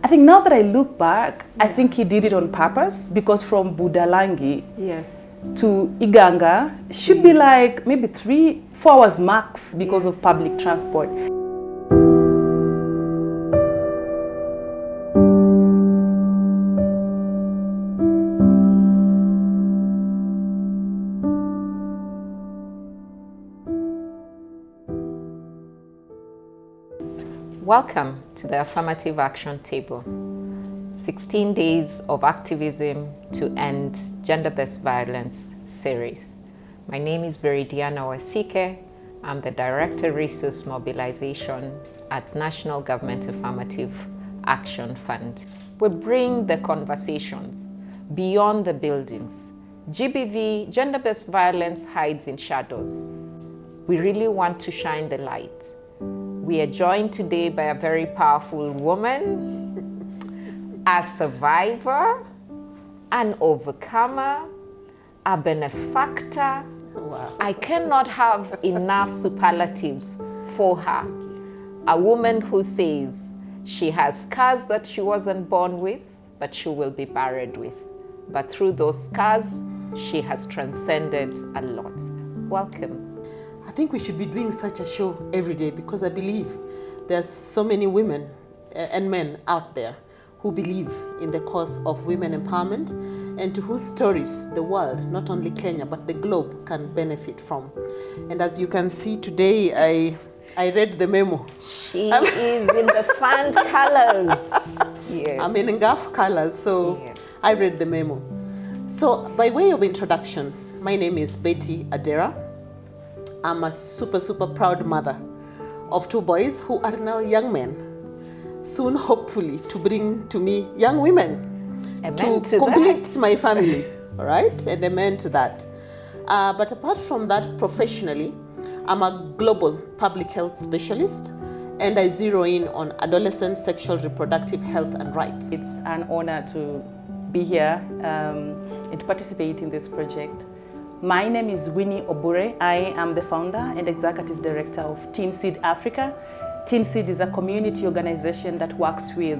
I think now that I look back, I think he did it on purpose, because from Budalangi to Iganga should be like maybe 3-4 hours max because of public transport. Welcome to the Affirmative Action Table, 16 days of activism to end gender-based violence series. My name is 𝐒𝐮𝐫𝐬𝐜𝐞𝐬. I'm the Director Resource Mobilization at National Government Affirmative Action Fund. We bring the conversations beyond the buildings. GBV, gender-based violence, hides in shadows. We really want to shine the light. We are joined today by a very powerful woman, a survivor, an overcomer, a benefactor. Wow. I cannot have enough superlatives for her. A woman who says she has scars that she wasn't born with, but she will be buried with. But through those scars, she has transcended a lot. Welcome. I think we should be doing such a show every day, because I believe there's so many women and men out there who believe in the cause of women empowerment and to whose stories the world, not only Kenya, but the globe can benefit from. And as you can see today, I read the memo. She is in the fun colors. Yes. I'm in Ngaf colors, so yes. I read the memo. So by way of introduction, my name is Betty Adera. I'm a super proud mother of 2 boys who are now young men, soon hopefully to bring to me young women to complete my family, all right? And amen to that. But apart from that, professionally, I'm a global public health specialist, and I zero in on adolescent sexual reproductive health and rights. It's an honor to be here and to participate in this project. My name is Winnie Obure. I am the founder and executive director of Teen Seed Africa. Teen Seed is a community organization that works with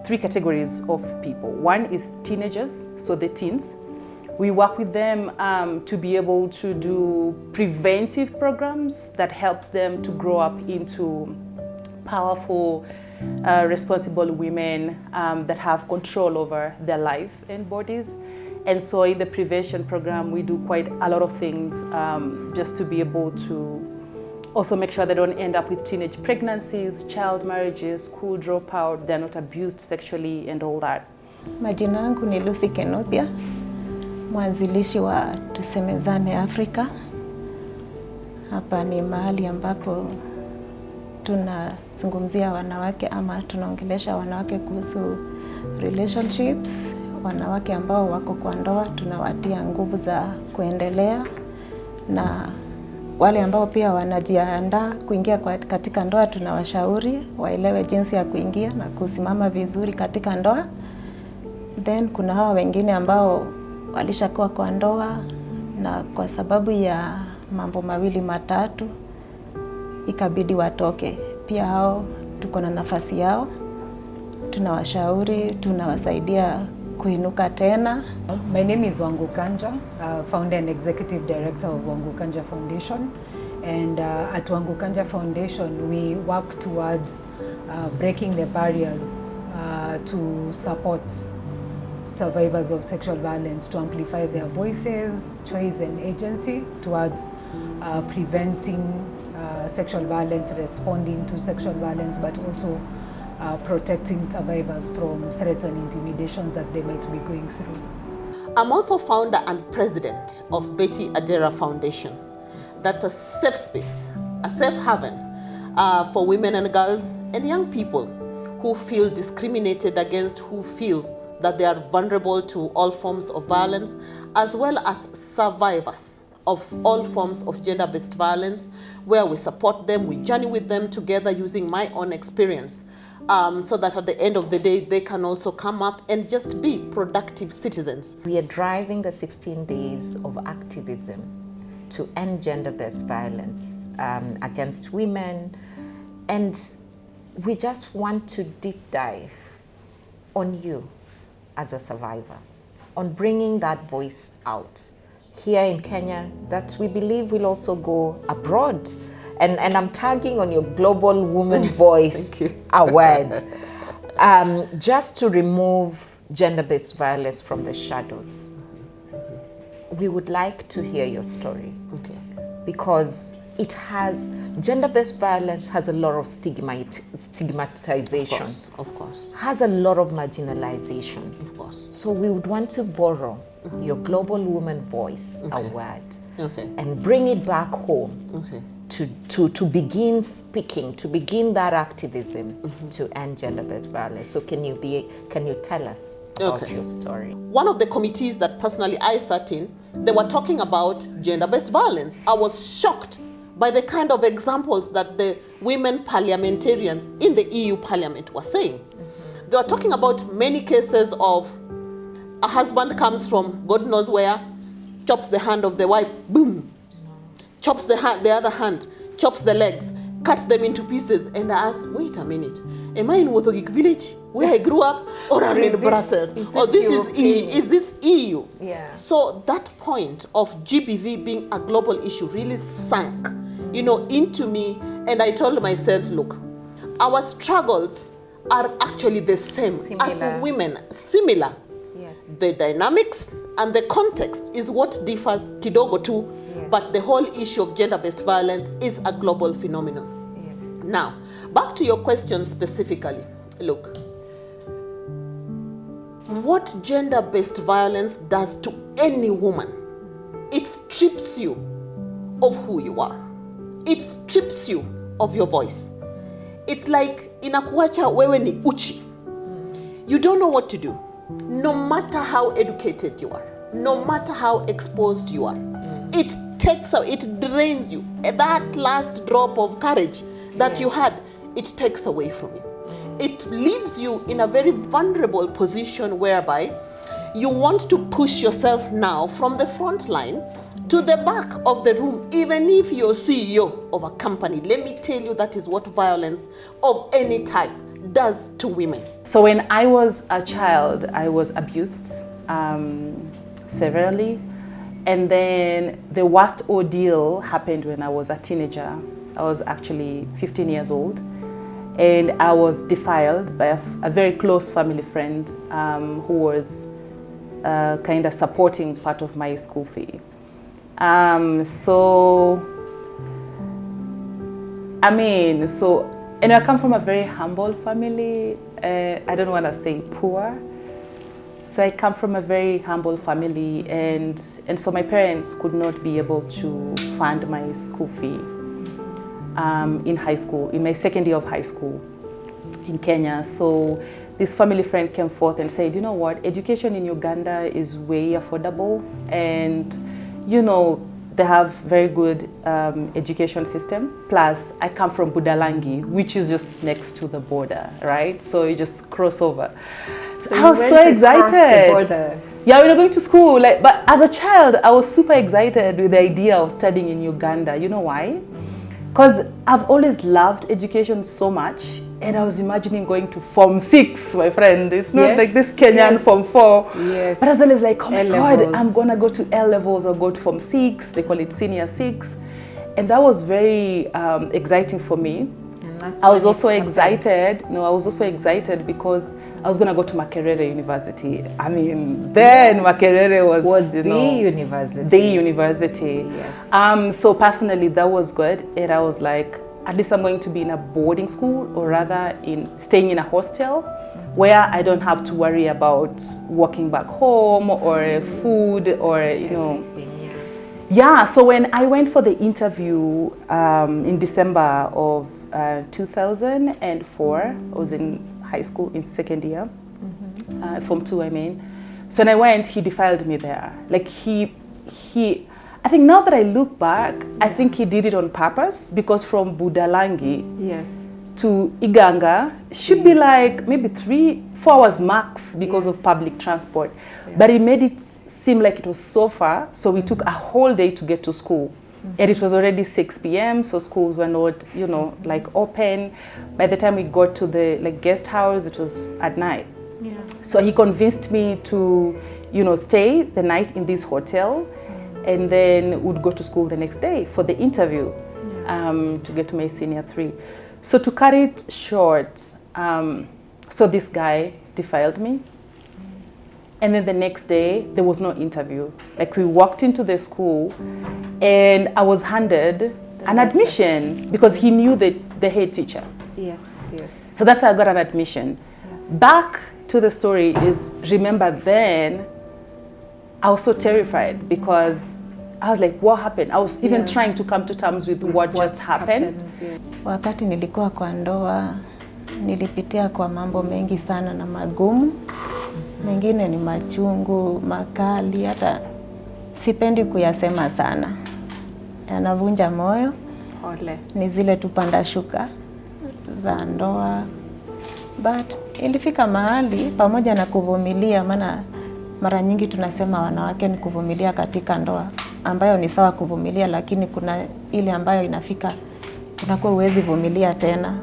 3 categories of people. One is teenagers, so the teens. We work with them to be able to do preventive programs that helps them to grow up into powerful, responsible women that have control over their life and bodies. And so in the prevention program, we do quite a lot of things just to be able to also make sure they don't end up with teenage pregnancies, child marriages, school dropout, they're not abused sexually and all that. Majina yangu ni 𝐒𝐮𝐫𝐬𝐜𝐞𝐬, mwanzilishi wa Tusemezane Afrika. Hapa ni mahali ambapo tunazungumzia wanawake ama tunaongelesha wanawake kuhusu relationships. Wanawake ambao wako kwa ndoa tunawatia nguvu za kuendelea, na wale ambao pia wanajiandaa kuingia katika ndoa tunawashauri waelewe jinsi ya kuingia na kusimama vizuri katika ndoa. Then kuna hawa wengine ambao walishakuwa kwa ndoa na kwa sababu ya mambo mawili matatu ikabidi watoke. Pia hao tuko na nafasi yao, tunawashauri, tunawasaidia kuinuka tena. My name is 𝐒𝐮𝐽𝐽, founder and executive director of 𝐒𝐮𝐽𝐽 Foundation. And at 𝐒𝐮𝐽𝐽 Foundation, we work towards breaking the barriers to support survivors of sexual violence, to amplify their voices, choice and agency towards preventing sexual violence, responding to sexual violence, but also protecting survivors from threats and intimidations that they might be going through. I'm also founder and president of Betty Adera Foundation. That's a safe space, a safe haven for women and girls and young people who feel discriminated against, who feel that they are vulnerable to all forms of violence, as well as survivors of all forms of gender-based violence, where we support them, we journey with them together using my own experience. So that at the end of the day, they can also come up and just be productive citizens. We are driving the 16 days of activism to end gender-based violence against women. And we just want to deep dive on you as a survivor, on bringing that voice out here in Kenya that we believe will also go abroad. And I'm tagging on your Global Woman Voice Award, just to remove gender-based violence from the shadows. We would like to hear your story. Okay. Because it has, gender-based violence has a lot of stigmatization. Of course. Has a lot of marginalization. Of course. So we would want to borrow your Global Woman Voice Award and bring it back home to begin speaking, to begin that activism to end gender-based violence. So can you tell us about your story? One of the committees that personally I sat in, they were talking about gender-based violence. I was shocked by the kind of examples that the women parliamentarians in the EU Parliament were saying. They were talking about many cases of a husband comes from God knows where, chops the hand of the wife, boom, chops the other hand, chops the legs, cuts them into pieces, and I asked, wait a minute, am I in Wothogik village where I grew up, or I'm in Brussels, or this is this EU? Yeah. So that point of GBV being a global issue really sank, into me, and I told myself, look, our struggles are actually the same as women, similar. Yes. The dynamics and the context is what differs kidogo too, but the whole issue of gender-based violence is a global phenomenon. Yes. Now, back to your question specifically. Look, what gender-based violence does to any woman, it strips you of who you are. It strips you of your voice. It's like inakuacha wewe ni uchi. You don't know what to do. No matter how educated you are, no matter how exposed you are, it drains you. That last drop of courage that you had, it takes away from you. It leaves you in a very vulnerable position whereby you want to push yourself now from the front line to the back of the room, even if you're CEO of a company. Let me tell you, that is what violence of any type does to women. So when I was a child, I was abused severely. And then the worst ordeal happened when I was a teenager. I was actually 15 years old. And I was defiled by a very close family friend who was kind of supporting part of my school fee. And I come from a very humble family. I don't want to say poor. So I come from a very humble family, and so my parents could not be able to fund my school fee in high school, in my second year of high school in Kenya. So this family friend came forth and said, you know what, education in Uganda is way affordable, and they have very good education system. Plus, I come from Budalangi, which is just next to the border, right? So you just cross over. So I was so excited. Yeah, we were going to school. But as a child, I was super excited with the idea of studying in Uganda. You know why? Because I've always loved education so much. And I was imagining going to Form 6, my friend. It's not like this Kenyan Form 4. Yes. But I was always like, oh my God, I'm going to go to L levels or go to Form 6. They call it Senior 6. And that was very exciting for me. I was also excited. I was also excited because I was going to go to Makerere University. I mean, then Makerere was the university. The university. Yes. So personally, that was good. And I was like, at least I'm going to be in a boarding school, or rather staying in grupa hostel where I don't have to worry about walking back home or food or, Yeah, so when I went for the interview in December of 2004, I was in high school in second year, Form 2 I mean. So when I went, he defiled me there. Like I think now that I look back, I think he did it on purpose, because from Budalangi to Iganga should be like maybe 3-4 hours max because of public transport. But he made it seem like it was so far, so we took a whole day to get to school. And it was already 6 p.m, so schools were not, open. By the time we got to the guest house, it was at night. So he convinced me to, stay the night in this hotel, and then would go to school the next day for the interview to get to my senior 3. So to cut it short, so this guy defiled me. And then the next day, there was no interview. Like, we walked into the school and I was handed an admission because he knew the head teacher. Yes, yes. So that's how I got an admission. Yes. Back to the story is, remember then, I was so terrified because I was like, what happened? I was even trying to come to terms with what just happened. Wakati nilikuwa kwa ndoa, nilipitia kwa mambo mengi sana na magumu. Mengine ni machungu, makali, hata sipendi kuyasema sana. Yanavunja moyo. Ole. Ni zile tupanda shuka za ndoa. But ilifika mahali pamoja na kuvumilia, maana mara nyingi tunasema wanawake ni kuvumilia katika ndoa, ambayo ni sawa kuvumilia, lakini kuna ile ambayo inafika unakuwa huwezi vumilia tena.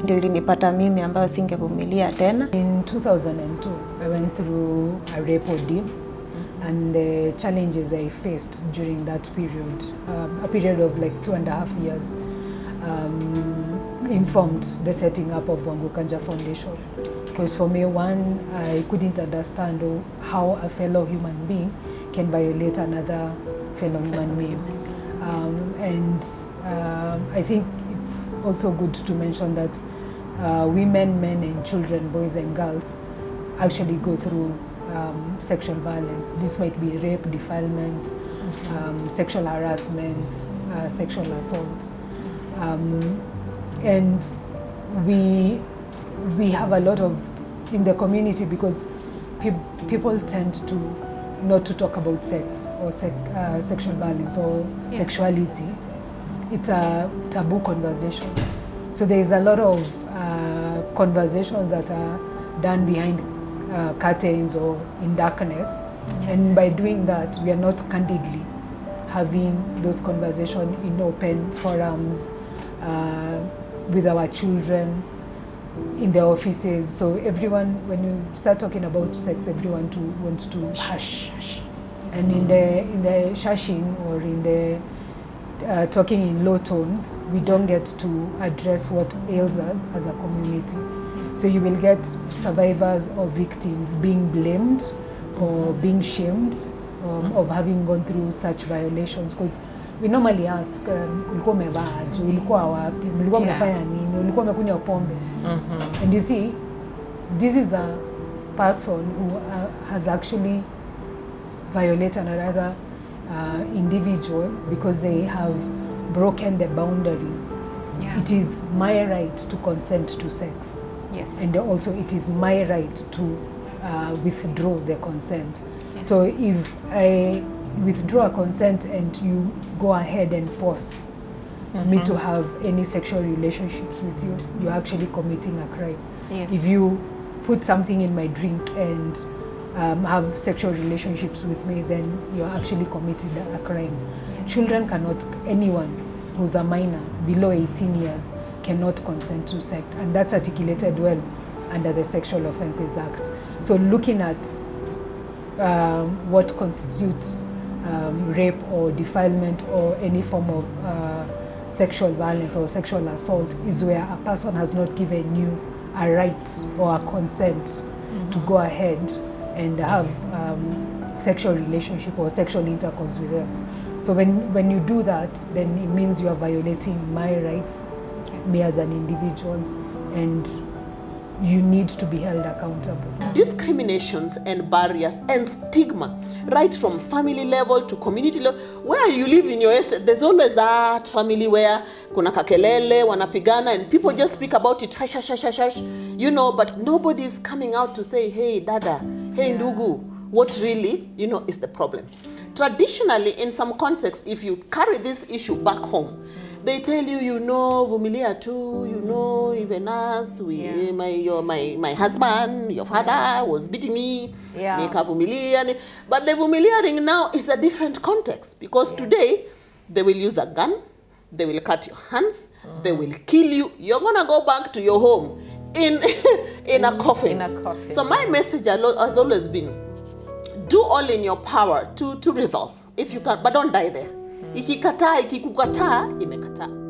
Ndio ilinipata mimi ambayo singevumilia tena. In 2002, I went through a rape ordeal, and the challenges I faced during that period, a period of like 2.5 years, informed the setting up of 𝐒𝐮𝐫𝐬𝐞𝐬 Foundation. Because for me, one, I couldn't understand how a fellow human being can violate another fellow human being. I think it's also good to mention that women, men and children, boys and girls actually go through sexual violence. This might be rape, defilement, sexual harassment, sexual assault. And we have a lot of, in the community, because people tend to not to talk about sex or sexual violence or sexuality. It's a taboo conversation. So there is a lot of conversations that are done behind curtains or in darkness. And by doing that, we are not candidly having those conversations in open forums with our children, in the offices. So everyone, when you start talking about sex, everyone wants to hush. And in the shushing or in the talking in low tones, we don't get to address what ails us as a community. So you will get survivors or victims being blamed or being shamed of having gone through such violations. Because we normally ask, ulikuwa umevaje, ulikuwa wapi, ulikuwa umefanya nini, ulikuwa umekunywa pombe. And you see, this is a person who has actually violated another individual because they have broken the boundaries. It is my right to consent to sex. Yes. And also it is my right to withdraw the consent. Yes. So if I withdraw a consent and you go ahead and force me to have any sexual relationships with you, you're actually committing a crime. Yes. If you put something in my drink and have sexual relationships with me, then you're actually committing a crime. Yes. Children cannot, anyone who's a minor below 18 years cannot consent to sex, and that's articulated well under the Sexual Offences Act. So looking at what constitutes rape or defilement or any form of sexual violence or sexual assault is where a person has not given you a right or a consent to go ahead and have sexual relationship or sexual intercourse with them. So when you do that, then it means you are violating my rights, me as an individual, and you need to be held accountable. Discriminations and barriers and stigma, right from family level to community level. Where you live in your estate, there's always that family where kuna kakelele, wanapigana, and people just speak about it, hush, hush, hush, hush, hush, you know, but nobody is coming out to say, hey, dada, hey, ndugu, what really, is the problem. Traditionally, in some contexts, if you carry this issue back home, they tell you, vumilia too, even us, my husband, your father was beating me, nikavumilia. But the vumiliaring now is a different context, because today they will use a gun, they will cut your hands, they will kill you. You're gonna go back to your home in a coffin. In a coffin. So my message has always been, do all in your power to resolve if you can, but don't die there. Ikikukataa, imekataa.